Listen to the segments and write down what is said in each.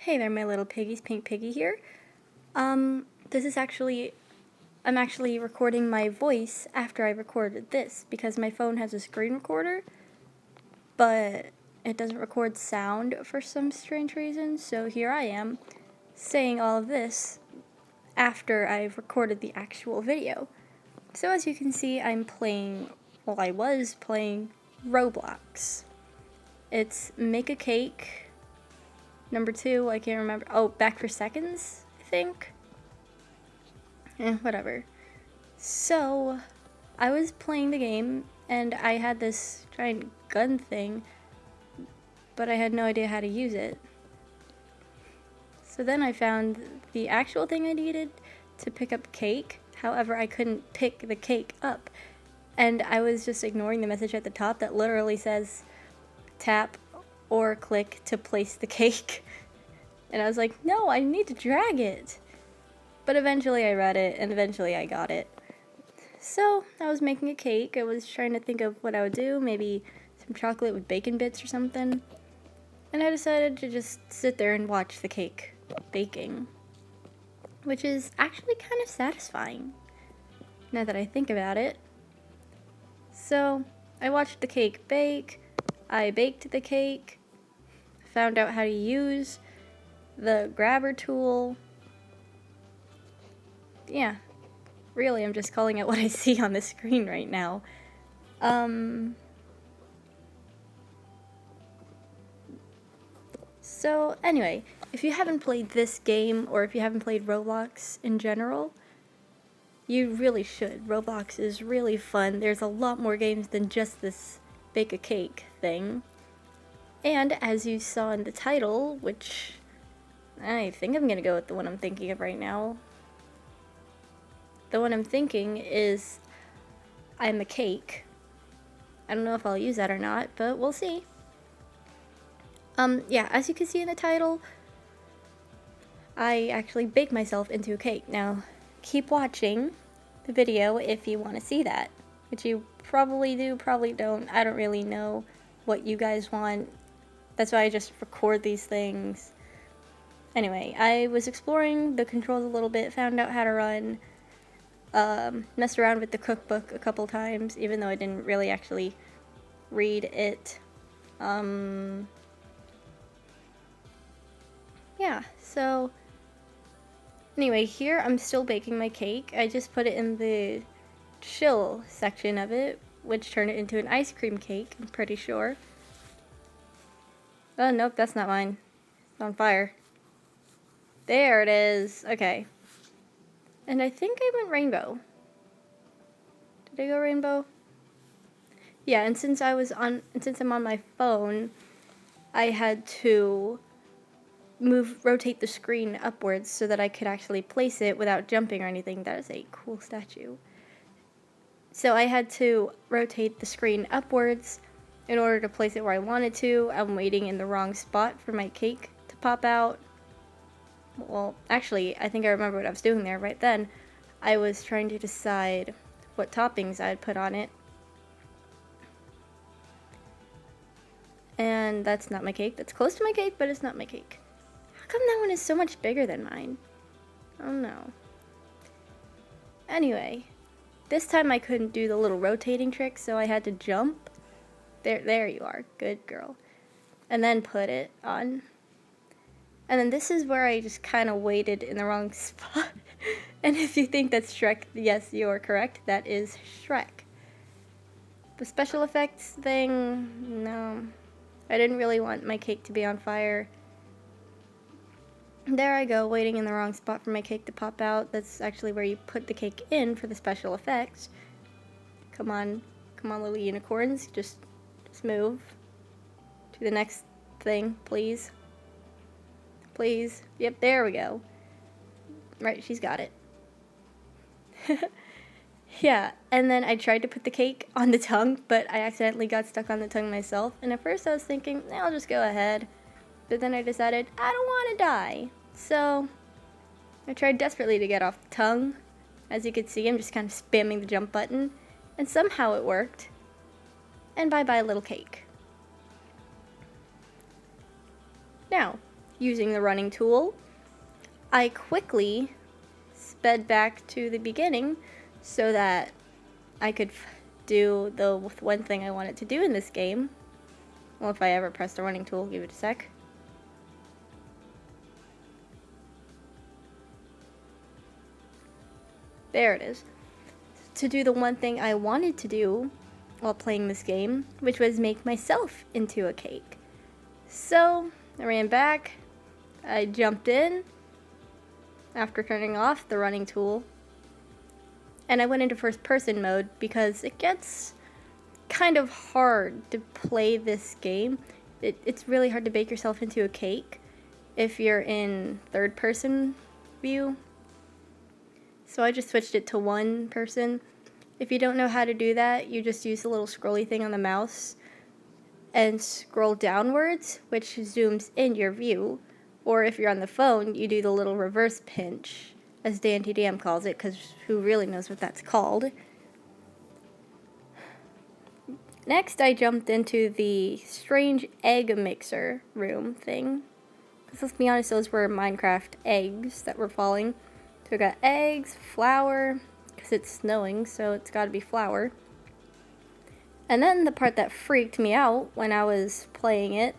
Hey there, my little piggies, Pink Piggy here. This is actually, I'm actually recording my voice after I recorded this because my phone has a screen recorder, but it doesn't record sound for some strange reason, so here I am saying all of this after I've recorded the actual video. So as you can see, I was playing Roblox. It's Make a Cake. Number 2, I can't remember. Oh, Back for Seconds, I think. Whatever. So, I was playing the game, and I had this giant gun thing, but I had no idea how to use it. So then I found the actual thing I needed to pick up cake. However, I couldn't pick the cake up. And I was just ignoring the message at the top that literally says, tap or click to place the cake. And I was like, no, I need to drag it. But eventually I read it, and eventually I got it. So I was making a cake. I was trying to think of what I would do, maybe some chocolate with bacon bits or something. And I decided to just sit there and watch the cake baking, which is actually kind of satisfying, now that I think about it. So I watched the cake bake, I baked the cake, found out how to use the grabber tool. Yeah, really, I'm just calling it what I see on the screen right now. So anyway, if you haven't played this game, or if you haven't played Roblox in general, you really should. Roblox is really fun. There's a lot more games than just this bake a cake thing. And as you saw in the title, which I think I'm gonna go with the one I'm thinking of right now. The one I'm thinking is I'm a cake. I don't know if I'll use that or not, but we'll see. Yeah, as you can see in the title, I actually baked myself into a cake. Now, keep watching the video if you want to see that, which you probably do, probably don't. I don't really know what you guys want. That's why I just record these things. Anyway, I was exploring the controls a little bit, found out how to run, messed around with the cookbook a couple times, even though I didn't really actually read it. Yeah, so anyway, here I'm still baking my cake. I just put it in the chill section of it, which turned it into an ice cream cake, I'm pretty sure. Oh, nope, that's not mine. It's on fire. There it is. Okay. And I think I went rainbow. Did I go rainbow? Yeah, and since I'm on my phone, I had to rotate the screen upwards so that I could actually place it without jumping or anything. That is a cool statue. So I had to rotate the screen upwards in order to place it where I wanted to. I'm waiting in the wrong spot for my cake to pop out. Well, actually, I think I remember what I was doing there right then. I was trying to decide what toppings I'd put on it. And that's not my cake. That's close to my cake, but it's not my cake. How come that one is so much bigger than mine? Oh no. Anyway, this time I couldn't do the little rotating trick, so I had to jump. There you are. Good girl. And then put it on. And then this is where I just kind of waited in the wrong spot. And if you think that's Shrek, yes, you are correct. That is Shrek. The special effects thing, no. I didn't really want my cake to be on fire. There I go, waiting in the wrong spot for my cake to pop out. That's actually where you put the cake in for the special effects. Come on, little unicorns. Just move to the next thing, please. Please. Yep, there we go. Right, she's got it. Yeah, and then I tried to put the cake on the tongue, but I accidentally got stuck on the tongue myself. And at first I was thinking, I'll just go ahead. But then I decided, I don't want to die. So I tried desperately to get off the tongue. As you can see, I'm just kind of spamming the jump button. And somehow it worked. And bye-bye, little cake. Now, using the running tool, I quickly sped back to the beginning so that I could do the one thing I wanted to do in this game. Well, if I ever press the running tool, give it a sec. There it is. To do the one thing I wanted to do while playing this game, which was make myself into a cake. So I ran back, I jumped in after turning off the running tool, and I went into first person mode because it gets kind of hard to play this game. It's really hard to bake yourself into a cake if you're in third person view. So I just switched it to one person. If you don't know how to do that, you just use the little scrolly thing on the mouse and scroll downwards, which zooms in your view. Or if you're on the phone, you do the little reverse pinch, as Dan TDM calls it, because who really knows what that's called. Next, I jumped into the strange egg mixer room thing. Because let's be honest, those were Minecraft eggs that were falling. So we got eggs, flour, because it's snowing, so it's got to be flour. And then the part that freaked me out when I was playing it,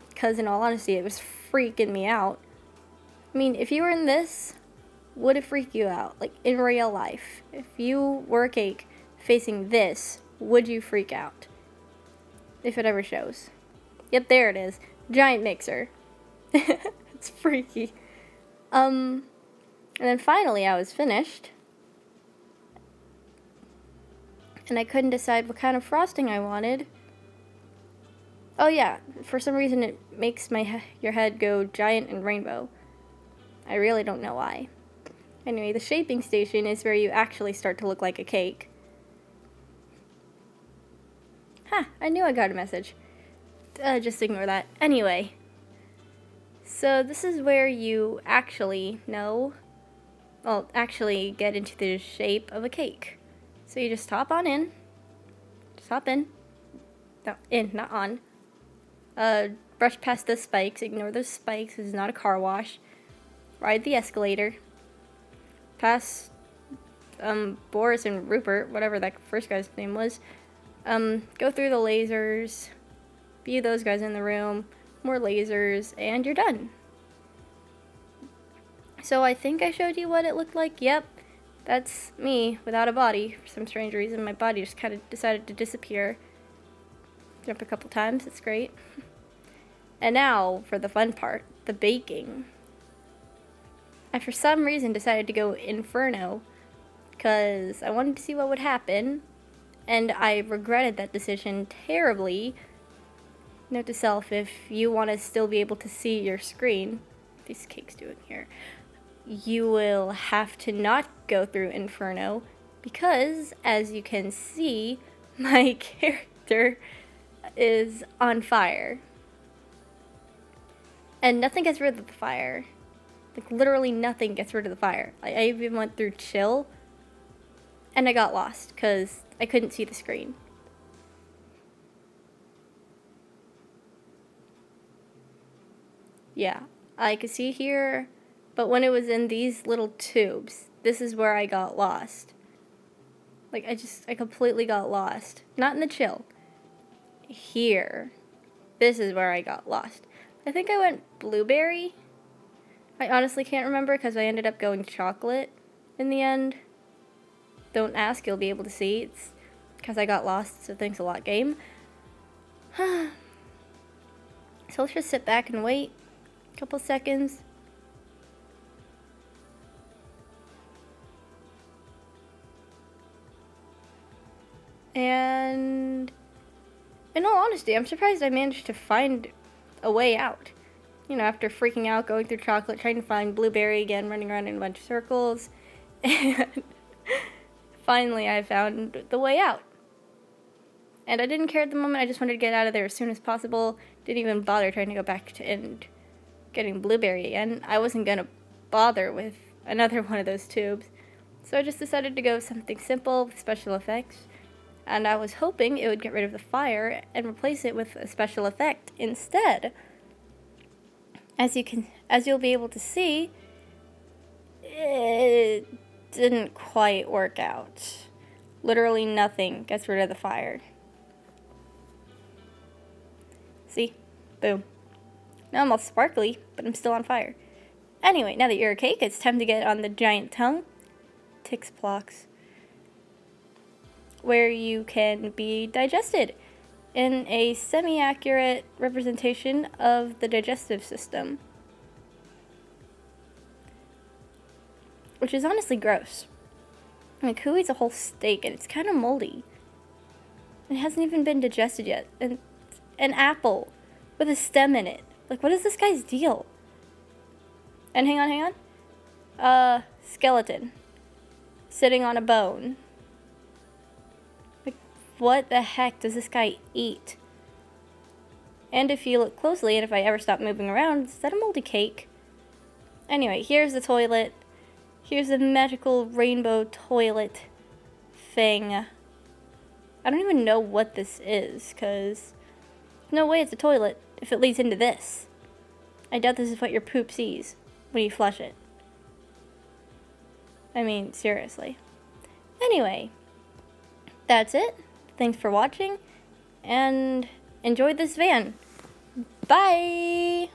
because in all honesty, it was freaking me out. I mean, if you were in this, would it freak you out? Like, in real life. If you were a cake facing this, would you freak out? If it ever shows. Yep, there it is. Giant mixer. It's freaky. And then finally I was finished. And I couldn't decide what kind of frosting I wanted. Oh yeah, for some reason it makes your head go giant and rainbow. I really don't know why. Anyway, the shaping station is where you actually start to look like a cake. I knew I got a message. Just ignore that. Anyway. So this is where you actually actually get into the shape of a cake. So you just hop in. Just hop in. No, in, not on. Brush past the spikes. Ignore those spikes. This is not a car wash. Ride the escalator. Pass Boris and Rupert, whatever that first guy's name was. Go through the lasers. View those guys in the room. More lasers, and you're done. So I think I showed you what it looked like. Yep, that's me without a body. For some strange reason, my body just kind of decided to disappear. Jump a couple times, it's great. And now for the fun part, the baking. I for some reason decided to go Inferno because I wanted to see what would happen, and I regretted that decision terribly. Note to self, if you want to still be able to see your screen, what these cakes doing here, you will have to not go through Inferno because, as you can see, my character is on fire. And nothing gets rid of the fire. Like, literally nothing gets rid of the fire. I even went through chill, and I got lost because I couldn't see the screen. Yeah, I could see here, but when it was in these little tubes, this is where I got lost. Like, I completely got lost. Not in the chill. Here. This is where I got lost. I think I went blueberry. I honestly can't remember because I ended up going chocolate in the end. Don't ask, you'll be able to see. It's because I got lost, so thanks a lot, game. So let's just sit back and wait. Couple seconds. And in all honesty, I'm surprised I managed to find a way out. You know, after freaking out, going through chocolate, trying to find blueberry again, running around in a bunch of circles. And finally I found the way out. And I didn't care at the moment, I just wanted to get out of there as soon as possible. Didn't even bother trying to go back to and getting blueberry again. I wasn't gonna bother with another one of those tubes. So I just decided to go with something simple with special effects. And I was hoping it would get rid of the fire and replace it with a special effect instead. As you'll be able to see, it didn't quite work out. Literally nothing gets rid of the fire. See? Boom. Now I'm all sparkly, but I'm still on fire. Anyway, now that you're a cake, it's time to get on the giant tongue. Tix blocks. Where you can be digested in a semi-accurate representation of the digestive system. Which is honestly gross. Like, who eats a whole steak? And it's kind of moldy. It hasn't even been digested yet. And an apple with a stem in it. Like, what is this guy's deal? And hang on. Skeleton. Sitting on a bone. Like, what the heck does this guy eat? And if you look closely, and if I ever stop moving around, is that a moldy cake? Anyway, here's the toilet. Here's the magical rainbow toilet thing. I don't even know what this is, because there's no way it's a toilet if it leads into this. I doubt this is what your poop sees when you flush it. I mean, seriously. Anyway, that's it. Thanks for watching, and enjoy this van. Bye!